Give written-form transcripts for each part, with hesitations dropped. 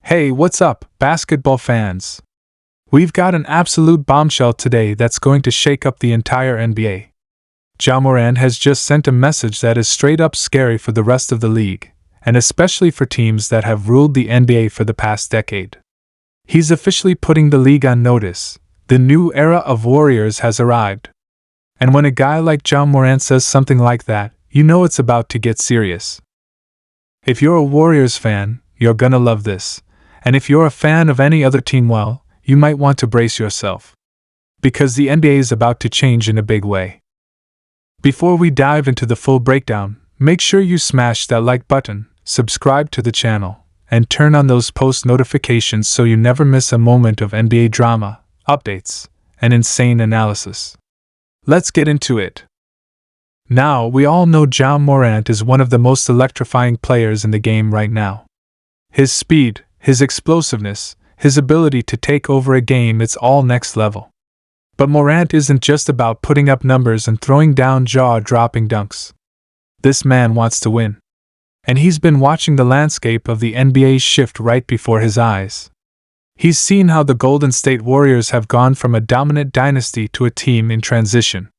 Hey, what's up, basketball fans? We've got an absolute bombshell today that's going to shake up the entire NBA. Morant has just sent a message that is straight up scary for the rest of the league, and especially for teams that have ruled the NBA for the past decade. He's officially putting the league on notice. The new era of Warriors has arrived. And when a guy like Morant says something like that, you know it's about to get serious. If you're a Warriors fan, you're gonna love this. And if you're a fan of any other team, well, you might want to brace yourself. Because the NBA is about to change in a big way. Before we dive into the full breakdown, make sure you smash that like button, subscribe to the channel, and turn on those post notifications so you never miss a moment of NBA drama, updates, and insane analysis. Let's get into it. Now, we all know Morant is one of the most electrifying players in the game right now. His speed, his explosiveness, his ability to take over a game, it's all next level. But Morant isn't just about putting up numbers and throwing down jaw-dropping dunks. This man wants to win. And he's been watching the landscape of the NBA shift right before his eyes. He's seen how the Golden State Warriors have gone from a dominant dynasty to a team in transition.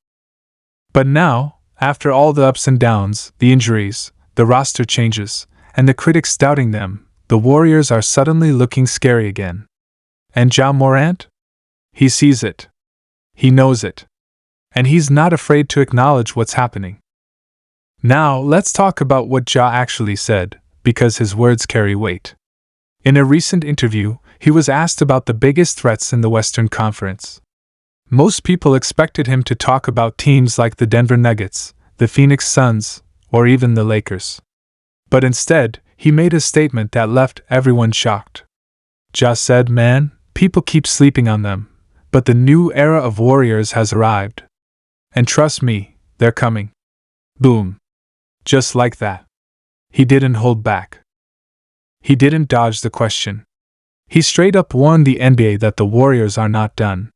But now, after all the ups and downs, the injuries, the roster changes, and the critics doubting them, the Warriors are suddenly looking scary again. And Morant? He sees it. He knows it. And he's not afraid to acknowledge what's happening. Now, let's talk about what actually said, because his words carry weight. In a recent interview, he was asked about the biggest threats in the Western Conference. Most people expected him to talk about teams like the Denver Nuggets, the Phoenix Suns, or even the Lakers. But instead, he made a statement that left everyone shocked. Said, "Man, people keep sleeping on them, but the new era of Warriors has arrived. And trust me, they're coming." Boom. Just like that. He didn't hold back. He didn't dodge the question. He straight up warned the NBA that the Warriors are not done.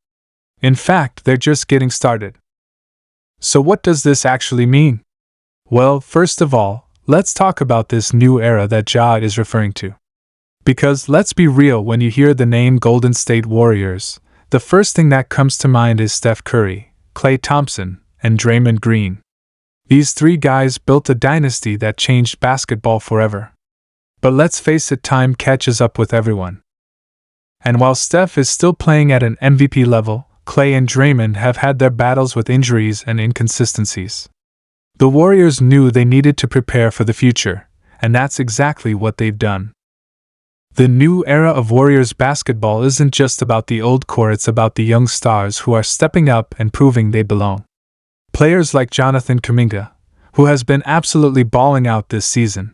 In fact, they're just getting started. So what does this actually mean? Well, first of all, let's talk about this new era that is referring to. Because let's be real, when you hear the name Golden State Warriors, the first thing that comes to mind is Steph Curry, Klay Thompson, and Draymond Green. These three guys built a dynasty that changed basketball forever. But let's face it, time catches up with everyone. And while Steph is still playing at an MVP level, Klay and Draymond have had their battles with injuries and inconsistencies. The Warriors knew they needed to prepare for the future, and that's exactly what they've done. The new era of Warriors basketball isn't just about the old core, it's about the young stars who are stepping up and proving they belong. Players like Jonathan Kuminga, who has been absolutely balling out this season.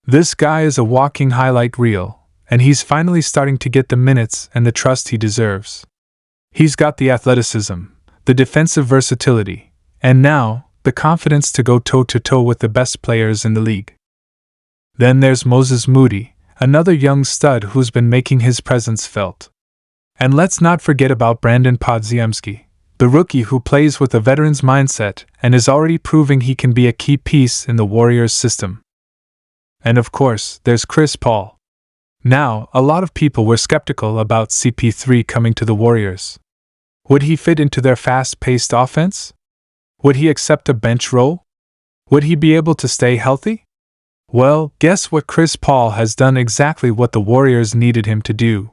This guy is a walking highlight reel, and he's finally starting to get the minutes and the trust he deserves. He's got the athleticism, the defensive versatility, and now, the confidence to go toe-to-toe with the best players in the league. Then there's Moses Moody, another young stud who's been making his presence felt. And let's not forget about Brandon Podziemski, the rookie who plays with a veteran's mindset and is already proving he can be a key piece in the Warriors system. And of course, there's Chris Paul. Now, a lot of people were skeptical about CP3 coming to the Warriors. Would he fit into their fast-paced offense? Would he accept a bench role? Would he be able to stay healthy? Well, guess what? Chris Paul has done exactly what the Warriors needed him to do.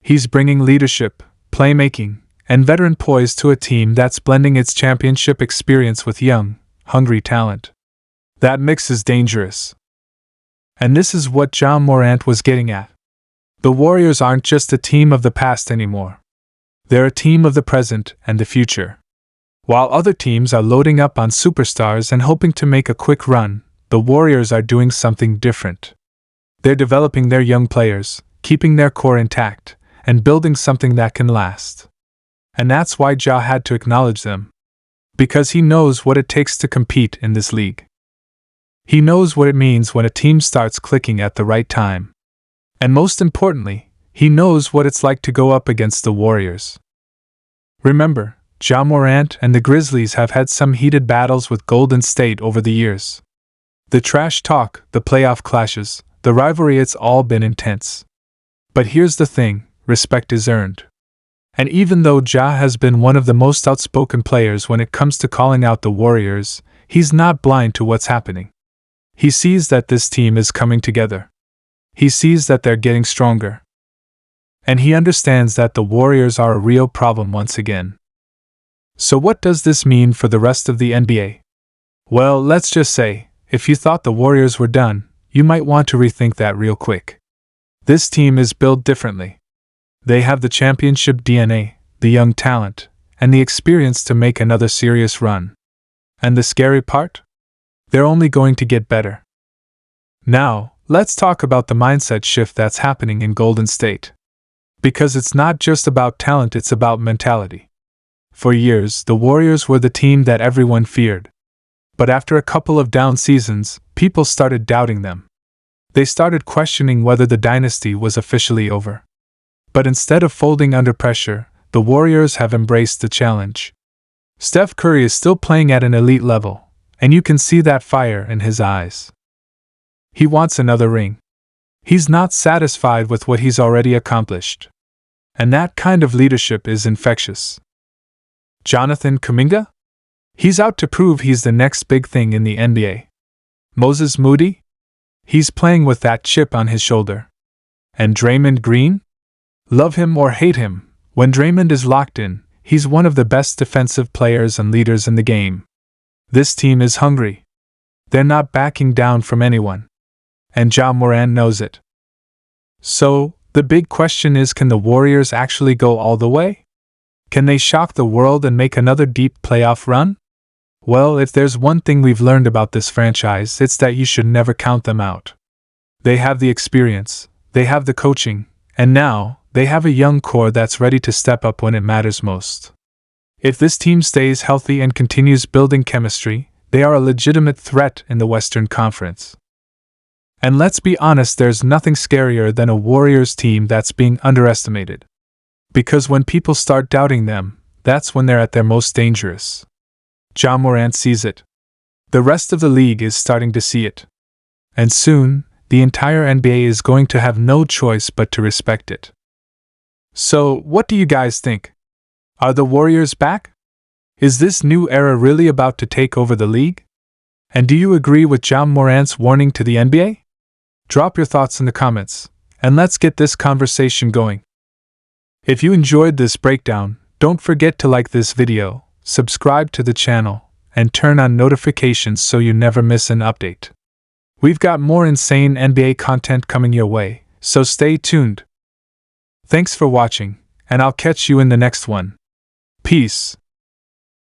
He's bringing leadership, playmaking, and veteran poise to a team that's blending its championship experience with young, hungry talent. That mix is dangerous. And this is what Morant was getting at. The Warriors aren't just a team of the past anymore. They're a team of the present and the future. While other teams are loading up on superstars and hoping to make a quick run, the Warriors are doing something different. They're developing their young players, keeping their core intact, and building something that can last. And that's why had to acknowledge them. Because he knows what it takes to compete in this league. He knows what it means when a team starts clicking at the right time. And most importantly, he knows what it's like to go up against the Warriors. Remember, Morant and the Grizzlies have had some heated battles with Golden State over the years. The trash talk, the playoff clashes, the rivalry, it's all been intense. But here's the thing, respect is earned. And even though Ja has been one of the most outspoken players when it comes to calling out the Warriors, he's not blind to what's happening. He sees that this team is coming together. He sees that they're getting stronger. And he understands that the Warriors are a real problem once again. So what does this mean for the rest of the NBA? Well, let's just say, if you thought the Warriors were done, you might want to rethink that real quick. This team is built differently. They have the championship DNA, the young talent, and the experience to make another serious run. And the scary part? They're only going to get better. Now, let's talk about the mindset shift that's happening in Golden State. Because it's not just about talent, it's about mentality. For years, the Warriors were the team that everyone feared. But after a couple of down seasons, people started doubting them. They started questioning whether the dynasty was officially over. But instead of folding under pressure, the Warriors have embraced the challenge. Steph Curry is still playing at an elite level, and you can see that fire in his eyes. He wants another ring. He's not satisfied with what he's already accomplished. And that kind of leadership is infectious. Jonathan Kuminga? He's out to prove he's the next big thing in the NBA. Moses Moody? He's playing with that chip on his shoulder. And Draymond Green? Love him or hate him, when Draymond is locked in, he's one of the best defensive players and leaders in the game. This team is hungry. They're not backing down from anyone. And Ja Morant knows it. So, the big question is, can the Warriors actually go all the way? Can they shock the world and make another deep playoff run? Well, if there's one thing we've learned about this franchise, it's that you should never count them out. They have the experience, they have the coaching, and now, they have a young core that's ready to step up when it matters most. If this team stays healthy and continues building chemistry, they are a legitimate threat in the Western Conference. And let's be honest, there's nothing scarier than a Warriors team that's being underestimated. Because when people start doubting them, that's when they're at their most dangerous. Ja Morant sees it. The rest of the league is starting to see it. And soon, the entire NBA is going to have no choice but to respect it. So, what do you guys think? Are the Warriors back? Is this new era really about to take over the league? And do you agree with Ja Morant's warning to the NBA? Drop your thoughts in the comments, and let's get this conversation going. If you enjoyed this breakdown, don't forget to like this video, subscribe to the channel, and turn on notifications so you never miss an update. We've got more insane NBA content coming your way, so stay tuned. Thanks for watching, and I'll catch you in the next one. Peace.